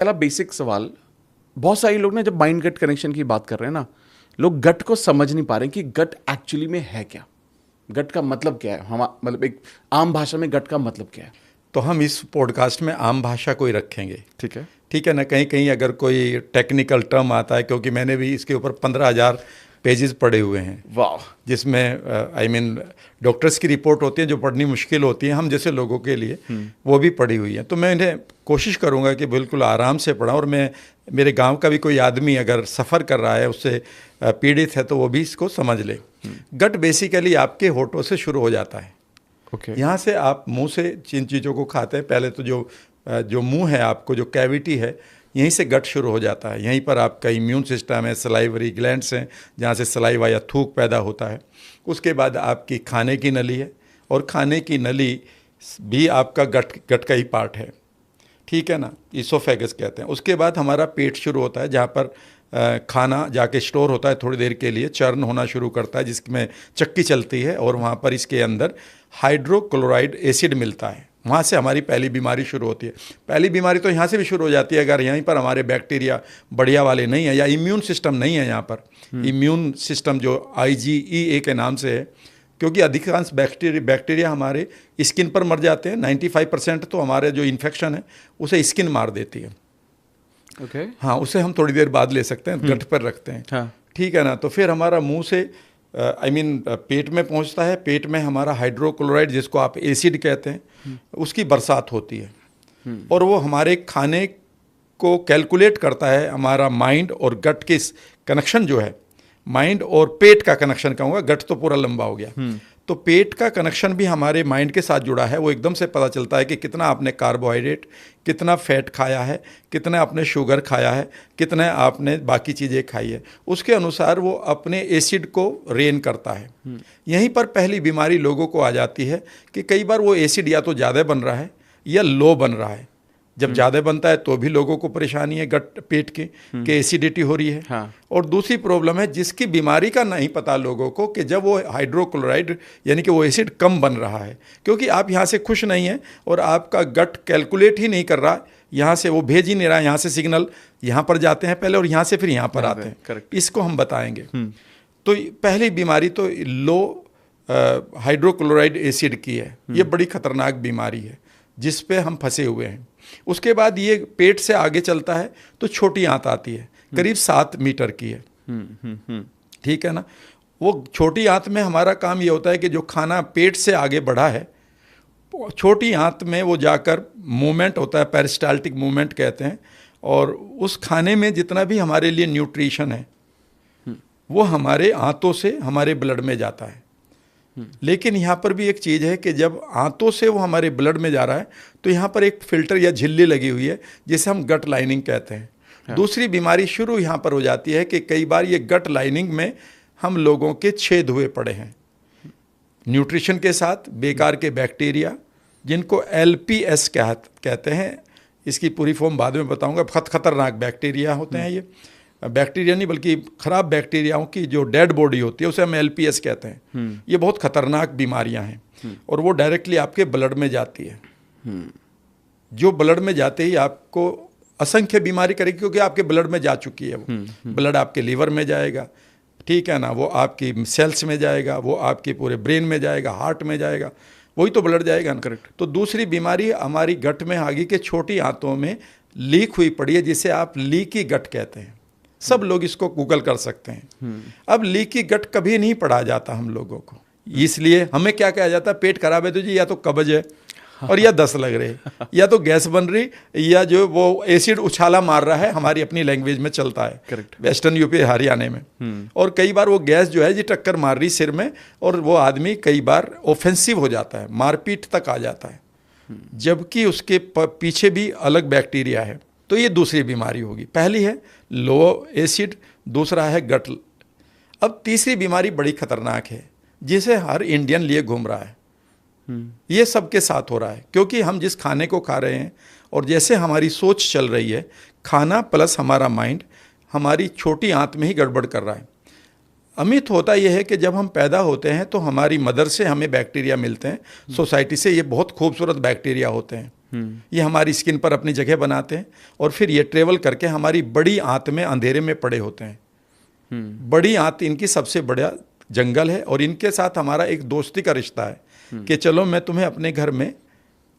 पहला बेसिक सवाल, बहुत सारे लोग ना जब माइंड गट कनेक्शन की बात कर रहे हैं ना, लोग गट को समझ नहीं पा रहे कि गट एक्चुअली में है क्या, गट का मतलब क्या है। हम मतलब एक आम भाषा में गट का मतलब क्या है। तो हम इस पॉडकास्ट में आम भाषा को ही रखेंगे। ठीक है ना। कहीं कहीं अगर कोई टेक्निकल टर्म आता है, क्योंकि मैंने भी इसके ऊपर 15,000 पेजेस पढ़े हुए हैं। वाह। जिसमें डॉक्टर्स की रिपोर्ट होती है जो पढ़नी मुश्किल होती है हम जैसे लोगों के लिए, वो भी पढ़ी हुई है। तो मैं इन्हें कोशिश करूंगा कि बिल्कुल आराम से पढ़ाऊं, और मैं मेरे गांव का भी कोई आदमी अगर सफ़र कर रहा है, उससे पीड़ित है, तो वो भी इसको समझ ले। गट बेसिकली आपके होठों से शुरू हो जाता है। यहाँ से आप मुंह से जिन चीज़ों को खाते हैं, पहले तो जो मुंह है, आपको जो कैविटी है, यहीं से गट शुरू हो जाता है। यहीं पर आपका इम्यून सिस्टम है, सलाइवरी ग्लैंड्स हैं जहाँ से सलाइवा या थूक पैदा होता है। उसके बाद आपकी खाने की नली है, और खाने की नली भी आपका गट का ही पार्ट है। ठीक है ना, इसोफेगस कहते हैं। उसके बाद हमारा पेट शुरू होता है, जहाँ पर खाना जाके स्टोर होता है थोड़ी देर के लिए, चर्न होना शुरू करता है, जिसमें चक्की चलती है, और वहाँ पर इसके अंदर हाइड्रोक्लोराइड एसिड मिलता है। वहाँ से हमारी पहली बीमारी शुरू होती है। पहली बीमारी तो यहाँ से भी शुरू हो जाती है अगर यहीं पर हमारे बैक्टीरिया बढ़िया वाले नहीं है, या इम्यून सिस्टम नहीं है। यहाँ पर इम्यून सिस्टम जो IgE के नाम से है, क्योंकि अधिकांश बैक्टीरिया हमारे स्किन पर मर जाते हैं। 95% तो हमारे जो इन्फेक्शन है उसे स्किन मार देती है। हाँ, उसे हम थोड़ी देर बाद ले सकते हैं, गट पर रखते हैं। हाँ। ठीक है ना। तो फिर हमारा मुंह से पेट में पहुंचता है। पेट में हमारा हाइड्रोक्लोराइड, जिसको आप एसिड कहते हैं, उसकी बरसात होती है, और वो हमारे खाने को कैलकुलेट करता है। हमारा माइंड और गट के कनेक्शन जो है, माइंड और पेट का कनेक्शन कहूँगा, गट तो पूरा लंबा हो गया, तो पेट का कनेक्शन भी हमारे माइंड के साथ जुड़ा है। वो एकदम से पता चलता है कि कितना आपने कार्बोहाइड्रेट, कितना फैट खाया है, कितना आपने शुगर खाया है, कितना आपने बाकी चीज़ें खाई है। उसके अनुसार वो अपने एसिड को रेन करता है। यहीं पर पहली बीमारी लोगों को आ जाती है कि कई बार वो एसिड या तो ज़्यादा बन रहा है या लो बन रहा है। जब ज़्यादा बनता है तो भी लोगों को परेशानी है गट पेट की, कि एसिडिटी हो रही है। हाँ। और दूसरी प्रॉब्लम है जिसकी बीमारी का नहीं पता लोगों को, कि जब वो हाइड्रोक्लोराइड यानी कि वो एसिड कम बन रहा है, क्योंकि आप यहाँ से खुश नहीं हैं और आपका गट कैलकुलेट ही नहीं कर रहा, यहाँ से वो भेज ही नहीं रहा। यहाँ से सिग्नल यहाँ पर जाते हैं पहले, और यहाँ से फिर यहाँ पर आते हैं। करेक्ट। इसको हम बताएंगे। तो पहली बीमारी तो लो हाइड्रोक्लोराइड एसिड की है। ये बड़ी खतरनाक बीमारी है जिस पे हम फंसे हुए हैं। उसके बाद ये पेट से आगे चलता है तो छोटी आंत आती है, करीब 7 मीटर की है। ठीक है ना। वो छोटी आंत में हमारा काम ये होता है कि जो खाना पेट से आगे बढ़ा है, छोटी आंत में वो जाकर मूवमेंट होता है, पेरिस्टाल्टिक मूवमेंट कहते हैं, और उस खाने में जितना भी हमारे लिए न्यूट्रिशन है वो हमारे आंतों से हमारे ब्लड में जाता है। लेकिन यहाँ पर भी एक चीज़ है कि जब आंतों से वो हमारे ब्लड में जा रहा है तो यहाँ पर एक फिल्टर या झिल्ली लगी हुई है, जिसे हम गट लाइनिंग कहते हैं। हाँ। दूसरी बीमारी शुरू यहाँ पर हो जाती है कि कई बार ये गट लाइनिंग में हम लोगों के छेद हुए पड़े हैं न्यूट्रिशन के साथ, बेकार के बैक्टीरिया, जिनको LPS कहते हैं। इसकी पूरी फॉर्म बाद में बताऊँगा। बहुत खतरनाक बैक्टीरिया होते हैं ये। बैक्टीरिया नहीं बल्कि खराब बैक्टीरियाओं की जो डेड बॉडी होती है उसे हम LPS कहते हैं। ये बहुत खतरनाक बीमारियां हैं, और वो डायरेक्टली आपके ब्लड में जाती है। जो ब्लड में जाते ही आपको असंख्य बीमारी करेगी, क्योंकि आपके ब्लड में जा चुकी है वो। ब्लड आपके लीवर में जाएगा, ठीक है ना, वो आपकी सेल्स में जाएगा, वो आपके पूरे ब्रेन में जाएगा, हार्ट में जाएगा, वही तो ब्लड जाएगा ना। करेक्ट। तो दूसरी बीमारी हमारी गट में आ गई कि छोटी आंतों में लीक हुई पड़ी है, जिसे आप लीकी गट कहते हैं। सब लोग इसको गूगल कर सकते हैं। अब लीकी गट कभी नहीं पढ़ा जाता हम लोगों को, इसलिए हमें क्या कहा जाता है, पेट खराब है तो जी या तो कब्ज है, और या दस्त लग रही, या तो गैस बन रही, या जो वो एसिड उछाला मार रहा है, हमारी अपनी लैंग्वेज में चलता है। करेक्ट। वेस्टर्न यूपी हरियाणा में। और कई बार वो गैस जो है जी टक्कर मार रही सिर में, और वो आदमी कई बार ऑफेंसिव हो जाता है, मारपीट तक आ जाता है, जबकि उसके पीछे भी अलग बैक्टीरिया है। तो ये दूसरी बीमारी होगी। पहली है लो एसिड, दूसरा है गट। अब तीसरी बीमारी बड़ी खतरनाक है, जिसे हर इंडियन लिए घूम रहा है। ये सबके साथ हो रहा है, क्योंकि हम जिस खाने को खा रहे हैं और जैसे हमारी सोच चल रही है, खाना प्लस हमारा माइंड हमारी छोटी आंत में ही गड़बड़ कर रहा है। अमित होता यह है कि जब हम पैदा होते हैं तो हमारी मदर से हमें बैक्टीरिया मिलते हैं, सोसाइटी से। ये बहुत खूबसूरत बैक्टीरिया होते हैं, ये हमारी स्किन पर अपनी जगह बनाते हैं और फिर ये ट्रेवल करके हमारी बड़ी आंत में अंधेरे में पड़े होते हैं। बड़ी आंत इनकी सबसे बड़ा जंगल है और इनके साथ हमारा एक दोस्ती का रिश्ता है कि चलो मैं तुम्हें अपने घर में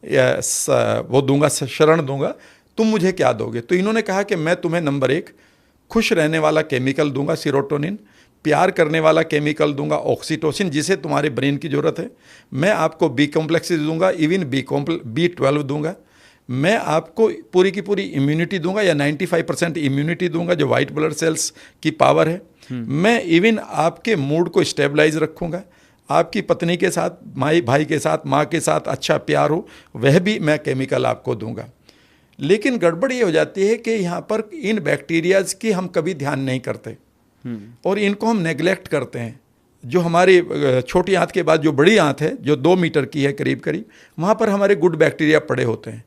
वो दूंगा, शरण दूंगा, तुम मुझे क्या दोगे। तो इन्होंने कहा कि मैं तुम्हें नंबर 1 खुश रहने वाला केमिकल दूंगा, सीरोटोनिन, प्यार करने वाला केमिकल दूंगा, ऑक्सीटोसिन, जिसे तुम्हारे ब्रेन की ज़रूरत है। मैं आपको बी कॉम्प्लेक्स दूंगा, इवन B12 दूंगा। मैं आपको पूरी की पूरी इम्यूनिटी दूंगा या 95% इम्यूनिटी दूंगा, जो वाइट ब्लड सेल्स की पावर है। मैं इवन आपके मूड को स्टेबलाइज रखूंगा। आपकी पत्नी के साथ, भाई के साथ, माँ के साथ अच्छा प्यार हो, वह भी मैं केमिकल आपको दूंगा। लेकिन गड़बड़ ये हो जाती है कि यहाँ पर इन बैक्टीरियाज की हम कभी ध्यान नहीं करते और इनको हम नेग्लेक्ट करते हैं। जो हमारी छोटी आंत के बाद जो बड़ी आंत है, जो 2 मीटर की है करीब करीब, वहाँ पर हमारे गुड बैक्टीरिया पड़े होते हैं।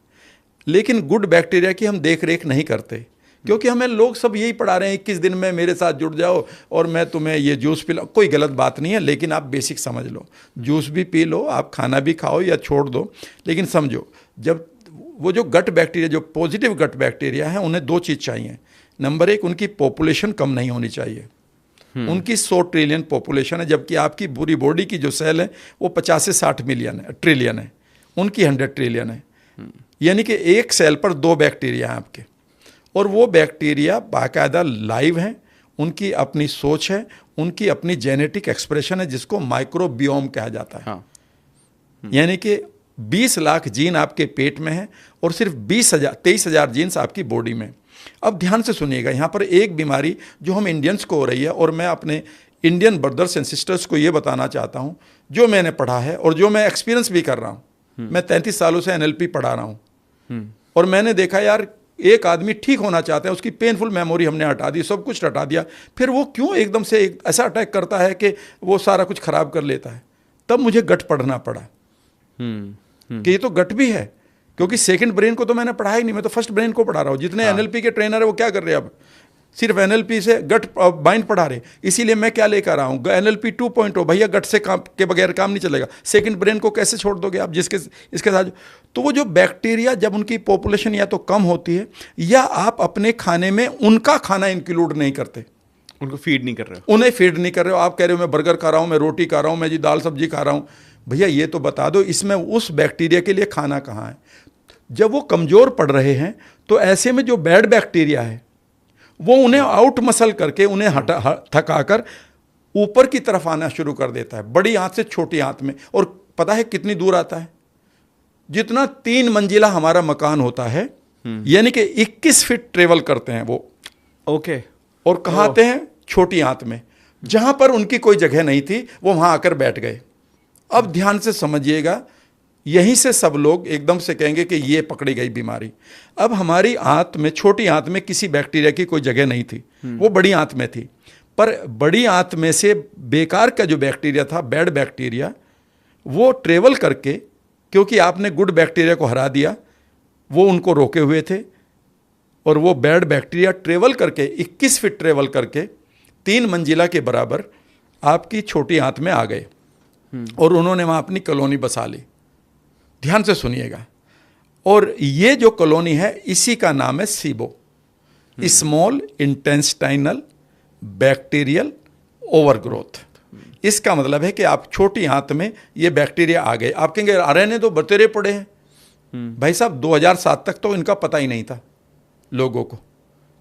लेकिन गुड बैक्टीरिया की हम देख रेख नहीं करते, क्योंकि हमें लोग सब यही पढ़ा रहे हैं 21 दिन में मेरे साथ जुड़ जाओ और मैं तुम्हें ये जूस पिलाऊं। कोई गलत बात नहीं है, लेकिन आप बेसिक समझ लो। जूस भी पी लो, आप खाना भी खाओ या छोड़ दो, लेकिन समझो, जब वो जो गट बैक्टीरिया, जो पॉजिटिव गट बैक्टीरिया हैं, उन्हें 2 चीज़ चाहिए। नंबर 1, उनकी पॉपुलेशन कम नहीं होनी चाहिए। उनकी 100 ट्रिलियन पॉपुलेशन है, जबकि आपकी पूरी बॉडी की जो सेल है वो 50 से 60 ट्रिलियन है। उनकी 100 ट्रिलियन है। यानी कि एक सेल पर 2 बैक्टीरिया हैं आपके, और वो बैक्टीरिया बाकायदा लाइव हैं। उनकी अपनी सोच है, उनकी अपनी जेनेटिक एक्सप्रेशन है, जिसको माइक्रोबियोम कहा जाता है। हाँ। यानी कि 20 लाख जीन आपके पेट में है और सिर्फ 23,000 जीन्स आपकी बॉडी में। अब ध्यान से सुनिएगा, यहाँ पर एक बीमारी जो हम इंडियंस को हो रही है, और मैं अपने इंडियन ब्रदर्स एंड सिस्टर्स को ये बताना चाहता हूँ, जो मैंने पढ़ा है और जो मैं एक्सपीरियंस भी कर रहा हूँ। मैं 33 सालों से NLP पढ़ा रहा हूँ और मैंने देखा यार, एक आदमी ठीक होना चाहता है, उसकी पेनफुल मेमोरी हमने हटा दी, सब कुछ हटा दिया, फिर वो क्यों एकदम से ऐसा अटैक करता है कि वो सारा कुछ खराब कर लेता है। तब मुझे गट पढ़ना पड़ा कि ये तो गट भी है, क्योंकि सेकंड ब्रेन को तो मैंने पढ़ा ही नहीं, मैं तो फर्स्ट ब्रेन को पढ़ा रहा हूँ। जितने NLP के ट्रेनर है वो क्या कर रहे हैं, अब सिर्फ NLP से गट बाइंड पढ़ा रहे। इसीलिए मैं क्या लेकर रहा हूँ, NLP 2.0। भैया गट से काम के बगैर काम नहीं चलेगा। सेकंड ब्रेन को कैसे छोड़ दोगे आप, जिसके इसके साथ। तो वो जो बैक्टीरिया, जब उनकी पॉपुलेशन या तो कम होती है, या आप अपने खाने में उनका खाना इंक्लूड नहीं करते, उनको फीड नहीं कर रहे हो, उन्हें फीड नहीं कर रहे हो। आप कह रहे हो मैं बर्गर खा रहा हूँ, मैं रोटी खा रहा हूँ, मैं जी दाल सब्जी खा रहा हूँ। भैया ये तो बता दो, इसमें उस बैक्टीरिया के लिए खाना कहाँ है। जब वो कमज़ोर पड़ रहे हैं, तो ऐसे में जो बैड बैक्टीरिया है वो उन्हें आउट मसल करके, उन्हें थकाकर ऊपर की तरफ आना शुरू कर देता है, बड़ी आंत से छोटी आंत में। और पता है कितनी दूर आता है? जितना 3 मंजिला हमारा मकान होता है, यानी कि 21 फीट ट्रेवल करते हैं वो। ओके। और कहाँ आते हैं? छोटी आंत में, जहां पर उनकी कोई जगह नहीं थी, वो वहां आकर बैठ गए। अब ध्यान से समझिएगा, यहीं से सब लोग एकदम से कहेंगे कि ये पकड़ी गई बीमारी। अब हमारी आंत में, छोटी आंत में किसी बैक्टीरिया की कोई जगह नहीं थी, वो बड़ी आंत में थी। पर बड़ी आंत में से बेकार का जो बैक्टीरिया था, बैड बैक्टीरिया, वो ट्रेवल करके, क्योंकि आपने गुड बैक्टीरिया को हरा दिया, वो उनको रोके हुए थे, और वो बैड बैक्टीरिया ट्रेवल करके 21 फीट ट्रेवल करके 3 मंजिला के बराबर आपकी छोटी आंत में आ गए और उन्होंने वहाँ अपनी कॉलोनी बसा ली। ध्यान से सुनिएगा, और ये जो कॉलोनी है, इसी का नाम है SIBO, small intestinal bacterial overgrowth. इसका मतलब है कि आप छोटी आंत में ये बैक्टीरिया आ गए। आप कहेंगे रहने तो बतेरे पड़े हैं। भाई साहब, 2007 तक तो इनका पता ही नहीं था लोगों को।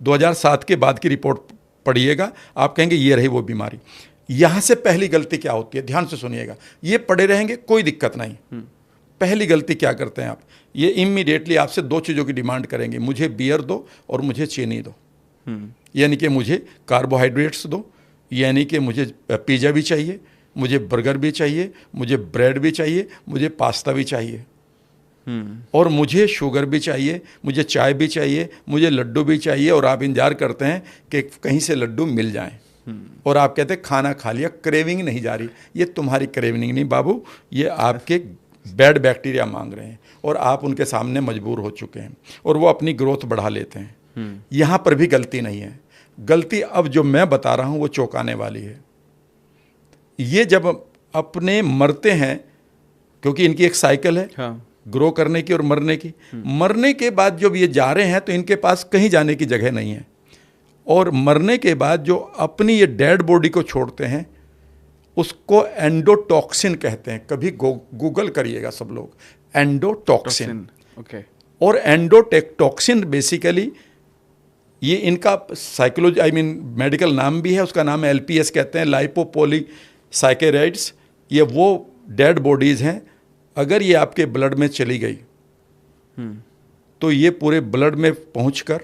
2007 के बाद की रिपोर्ट पढ़िएगा, आप कहेंगे ये रही वो बीमारी। यहाँ से पहली गलती क्या होती है, ध्यान से सुनिएगा। ये पड़े रहेंगे, कोई दिक्कत नहीं। पहली गलती क्या करते हैं आप, ये इमीडिएटली आपसे 2 चीज़ों की डिमांड करेंगे, मुझे बियर दो और मुझे चीनी दो। यानी कि मुझे कार्बोहाइड्रेट्स दो, यानी कि मुझे पिज़्ज़ा भी चाहिए, मुझे बर्गर भी चाहिए, मुझे ब्रेड भी चाहिए, मुझे पास्ता भी चाहिए, और मुझे शुगर भी चाहिए, मुझे चाय भी चाहिए, मुझे लड्डू भी चाहिए। और आप इंतजार करते हैं कि कहीं से लड्डू मिल जाएं, और आप कहते हैं खाना खा लिया, क्रेविंग नहीं जा रही। ये तुम्हारी क्रेविंग नहीं बाबू, ये आपके बैड बैक्टीरिया मांग रहे हैं, और आप उनके सामने मजबूर हो चुके हैं, और वो अपनी ग्रोथ बढ़ा लेते हैं। यहाँ पर भी गलती नहीं है। गलती अब जो मैं बता रहा हूँ वो चौंकाने वाली है। ये जब अपने मरते हैं, क्योंकि इनकी एक साइकिल है, ग्रो करने की और मरने की। मरने के बाद जब ये जा रहे हैं तो इनके पास कहीं जाने की जगह नहीं है, और मरने के बाद जो अपनी ये डेड बॉडी को छोड़ते हैं उसको एंडोटॉक्सिन कहते हैं। कभी गूगल करिएगा सब लोग, एंडोटॉक्सिन। ओके। और एंडोटॉक्सिन बेसिकली ये इनका साइकोलॉजी मेडिकल नाम भी है, उसका नाम है LPS कहते हैं, लाइपोपोलीसैकेराइड्स। ये वो डेड बॉडीज़ हैं, अगर ये आपके ब्लड में चली गई तो ये पूरे ब्लड में पहुंचकर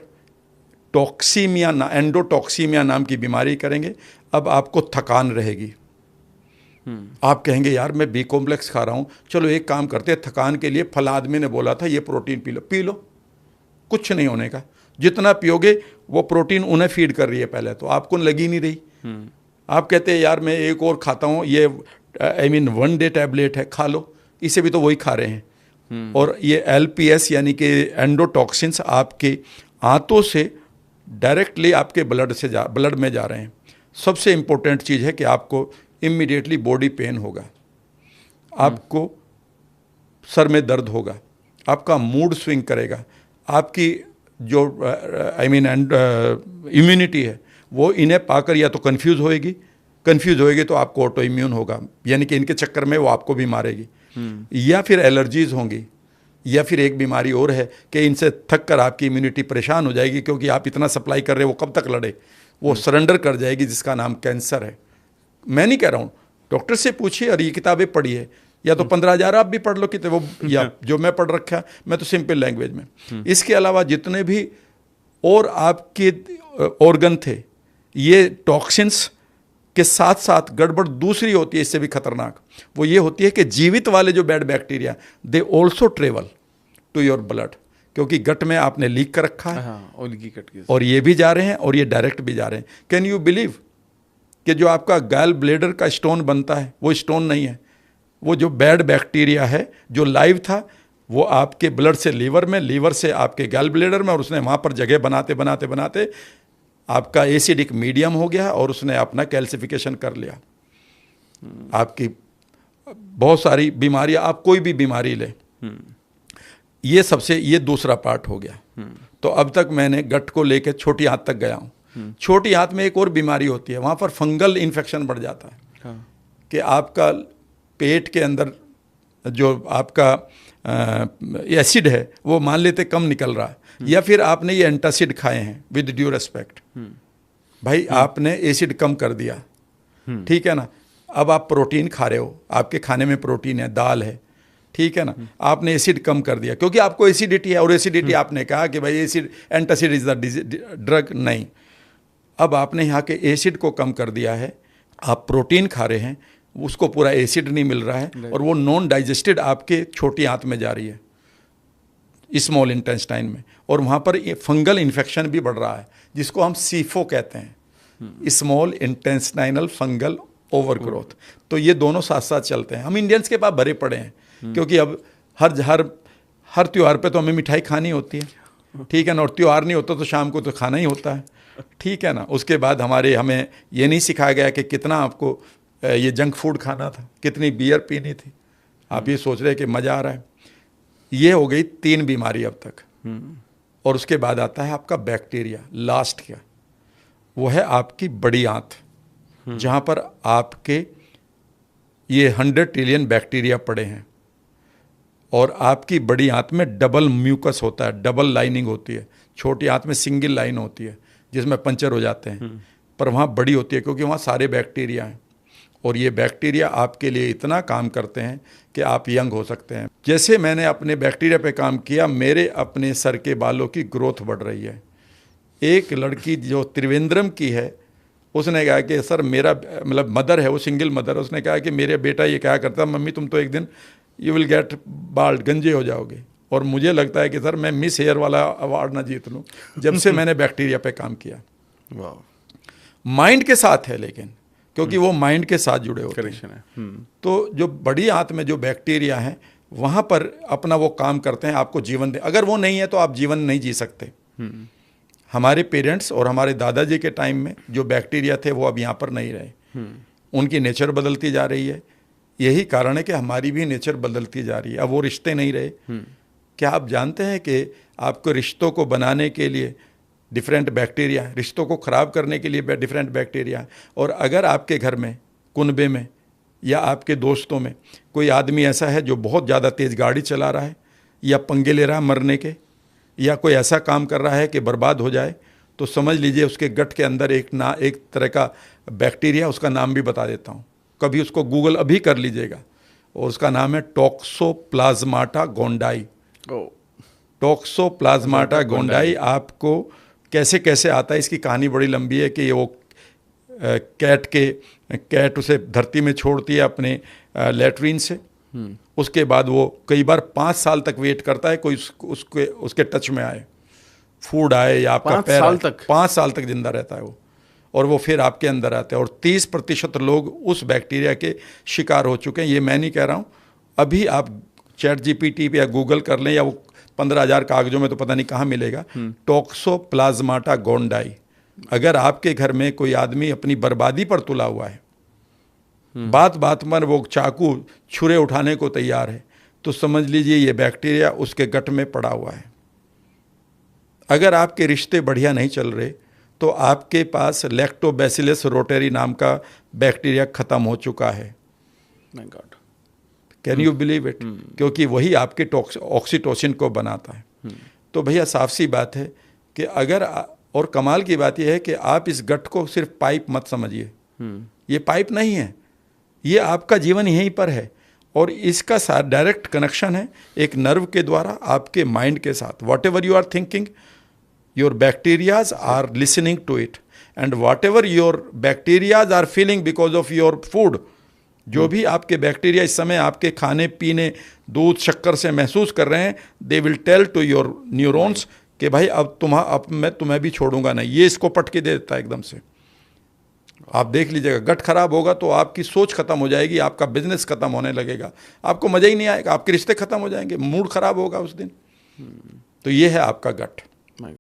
टॉक्सीमिया एंडोटॉक्सीमिया नाम की बीमारी करेंगे। अब आपको थकान रहेगी, आप कहेंगे यार मैं B कॉम्प्लेक्स खा रहा हूँ, चलो एक काम करते हैं, थकान के लिए फला आदमी ने बोला था ये प्रोटीन पी लो, कुछ नहीं होने का। जितना पियोगे वो प्रोटीन उन्हें फीड कर रही है पहले, तो आपको लगी नहीं रही। आप कहते हैं यार मैं एक और खाता हूँ, ये 1 डे टैबलेट है, खा लो, इसे भी तो वही खा रहे हैं। और ये LPS यानी कि एंडोटॉक्सिन्स आपके आंतों से डायरेक्टली आपके ब्लड में जा रहे हैं। सबसे इम्पोर्टेंट चीज़ है कि आपको इमीडिएटली बॉडी पेन होगा, आपको सर में दर्द होगा, आपका मूड स्विंग करेगा, आपकी जो इम्यूनिटी है वो इन्हें पाकर या तो कंफ्यूज होएगी तो आपको ऑटो इम्यून होगा, यानी कि इनके चक्कर में वो आपको भी मारेगी, या फिर एलर्जीज होंगी, या फिर एक बीमारी और है कि इनसे थक कर आपकी इम्यूनिटी परेशान हो जाएगी, क्योंकि आप इतना सप्लाई कर रहे हो, वो कब तक लड़े, वो सरेंडर कर जाएगी, जिसका नाम कैंसर है। मैं नहीं कह रहा हूँ, डॉक्टर से पूछिए और ये किताबें पढ़िए, या तो 15,000 आप भी पढ़ लो कि वो, या जो मैं पढ़ रखा, मैं तो सिंपल लैंग्वेज में। इसके अलावा जितने भी और आपके ऑर्गन थे, ये टॉक्सिन्स के साथ साथ गड़बड़ दूसरी होती है इससे भी खतरनाक, वो ये होती है कि जीवित वाले जो bad bacteria they also travel to your blood, क्योंकि गट में आपने लीक कर रखा है, और ये भी जा रहे हैं और ये डायरेक्ट भी जा रहे हैं। कैन यू बिलीव कि जो आपका गैल ब्लेडर का स्टोन बनता है वो स्टोन नहीं है, वो जो बैड बैक्टीरिया है जो लाइव था वो आपके ब्लड से लीवर में, लीवर से आपके गैल ब्लेडर में, और उसने वहाँ पर जगह बनाते बनाते बनाते आपका एसिडिक मीडियम हो गया और उसने अपना कैल्सिफिकेशन कर लिया। आपकी बहुत सारी बीमारियां, आप कोई भी बीमारी ले, ये दूसरा पार्ट हो गया। तो अब तक मैंने गट को लेकर छोटी आंत तक गया हूँ। छोटी आंत में एक और बीमारी होती है, वहाँ पर फंगल इन्फेक्शन बढ़ जाता है कि आपका पेट के अंदर जो आपका एसिड है वो मान लेते कम निकल रहा है, या फिर आपने ये एंटासिड खाए हैं, विद ड्यू रेस्पेक्ट भाई आपने एसिड कम कर दिया, ठीक है ना, अब आप प्रोटीन खा रहे हो, आपके खाने में प्रोटीन है, दाल है, ठीक है ना, आपने एसिड कम कर दिया क्योंकि आपको एसिडिटी है, और एसिडिटी आपने कहा कि भाई acid, antacid is the drug, नहीं, अब आपने यहाँ के एसिड को कम कर दिया है, आप प्रोटीन खा रहे हैं, उसको पूरा एसिड नहीं मिल रहा है, और वो नॉन डाइजेस्टेड आपके छोटी आंत में जा रही है, स्मॉल इंटेस्टाइन में, और वहाँ पर फंगल इन्फेक्शन भी बढ़ रहा है, जिसको हम सीफो कहते हैं, स्मॉल इंटेस्टाइनल फंगल ओवरग्रोथ। तो ये दोनों साथ साथ चलते हैं। हम इंडियंस के पास भरे पड़े हैं, क्योंकि अब हर त्यौहार पे तो हमें मिठाई खानी होती है, ठीक है ना, और त्यौहार नहीं होता तो शाम को तो खाना ही होता है, ठीक है ना। उसके बाद हमें ये नहीं सिखाया गया कि कितना आपको ये जंक फूड खाना था, कितनी बियर पीनी थी, आप ये सोच रहे कि मज़ा आ रहा है। ये हो गई 3 बीमारी अब तक, और उसके बाद आता है आपका बैक्टीरिया, लास्ट क्या, वो है आपकी बड़ी आंत, जहाँ पर आपके ये 100 ट्रिलियन बैक्टीरिया पड़े हैं, और आपकी बड़ी आंत में डबल म्यूकस होता है, डबल लाइनिंग होती है। छोटी आंत में सिंगल लाइन होती है जिसमें पंचर हो जाते हैं, पर वहाँ बड़ी होती है क्योंकि वहाँ सारे बैक्टीरिया हैं, और ये बैक्टीरिया आपके लिए इतना काम करते हैं कि आप यंग हो सकते हैं। जैसे मैंने अपने बैक्टीरिया पे काम किया, मेरे अपने सर के बालों की ग्रोथ बढ़ रही है। एक लड़की जो त्रिवेंद्रम की है, उसने कहा कि सर मेरा मतलब मदर है, वो सिंगल मदर, उसने कहा कि मेरे बेटा ये क्या करता, मम्मी तुम तो एक दिन यू विल गेट बाल्ड, गंजे हो जाओगे। और मुझे लगता है कि सर मैं मिस हेयर वाला अवार्ड ना जीत लूँ जब से मैंने बैक्टीरिया पे काम किया। माइंड के साथ है, लेकिन क्योंकि वो माइंड के साथ जुड़े होते हैं। तो जो बड़ी आंत में जो बैक्टीरिया हैं वहाँ पर अपना वो काम करते हैं, आपको जीवन दे। अगर वो नहीं है तो आप जीवन नहीं जी सकते। हमारे पेरेंट्स और हमारे दादाजी के टाइम में जो बैक्टीरिया थे वो अब यहाँ पर नहीं रहे, उनकी नेचर बदलती जा रही है। यही कारण है कि हमारी भी नेचर बदलती जा रही है। अब वो रिश्ते नहीं रहे। क्या आप जानते हैं कि आपको रिश्तों को बनाने के लिए डिफरेंट बैक्टीरिया, रिश्तों को ख़राब करने के लिए डिफरेंट बैक्टीरिया। और अगर आपके घर में, कुनबे में या आपके दोस्तों में कोई आदमी ऐसा है जो बहुत ज़्यादा तेज़ गाड़ी चला रहा है या पंगे ले रहा है मरने के, या कोई ऐसा काम कर रहा है कि बर्बाद हो जाए, तो समझ लीजिए उसके गट के अंदर एक तरह का बैक्टीरिया, उसका नाम भी बता देता हूँ, कभी उसको गूगल अभी कर लीजिएगा, और उसका नाम है टॉक्सोप्लाज्माटा गोंडाई। टॉक्सोप्लाज्माटा गोंडाई आपको कैसे कैसे आता है, इसकी कहानी बड़ी लंबी है कि वो कैट उसे धरती में छोड़ती है अपने लेटरिन से। उसके बाद वो कई बार 5 साल तक वेट करता है कोई उसके टच में आए, फूड आए या आपका पैर आए। 5 साल तक जिंदा रहता है वो, और वो फिर आपके अंदर आता है। और 30% लोग उस बैक्टीरिया के शिकार हो चुके हैं। ये मैं नहीं कह रहा हूँ, अभी आप ChatGPT पे या गूगल कर लें, या वो 15,000 कागजों में तो पता नहीं कहाँ मिलेगा, टॉक्सोप्लाज्माटा गोंडाई। अगर आपके घर में कोई आदमी अपनी बर्बादी पर तुला हुआ है, बात बात पर वो चाकू छुरे उठाने को तैयार है, तो समझ लीजिए ये बैक्टीरिया उसके गट में पड़ा हुआ है। अगर आपके रिश्ते बढ़िया नहीं चल रहे, तो आपके पास लैक्टोबैसिलस रोटेरी नाम का बैक्टीरिया खत्म हो चुका है। My God, can you believe it? क्योंकि वही आपके ऑक्सीटोसिन को बनाता है। तो भैया साफ सी बात है कि अगर और कमाल की बात यह है कि आप इस गट को सिर्फ पाइप मत समझिए। ये पाइप नहीं है, ये आपका जीवन यहीं पर है, और इसका साथ डायरेक्ट कनेक्शन है एक नर्व के द्वारा आपके माइंड के साथ। Whatever you are thinking, your bacterias are listening to it, and whatever your bacterias are feeling because of your food, जो भी आपके बैक्टीरिया इस समय आपके खाने पीने, दूध शक्कर से महसूस कर रहे हैं, they will tell to your neurons कि भाई अब मैं तुम्हें भी छोड़ूंगा नहीं। ये इसको पटके दे देता है एकदम से। आप देख लीजिएगा, गट खराब होगा तो आपकी सोच खत्म हो जाएगी, आपका बिजनेस खत्म होने लगेगा, आपको मजा ही नहीं आएगा, आपके रिश्ते खत्म हो जाएंगे, मूड खराब होगा उस दिन। तो ये है आपका गट।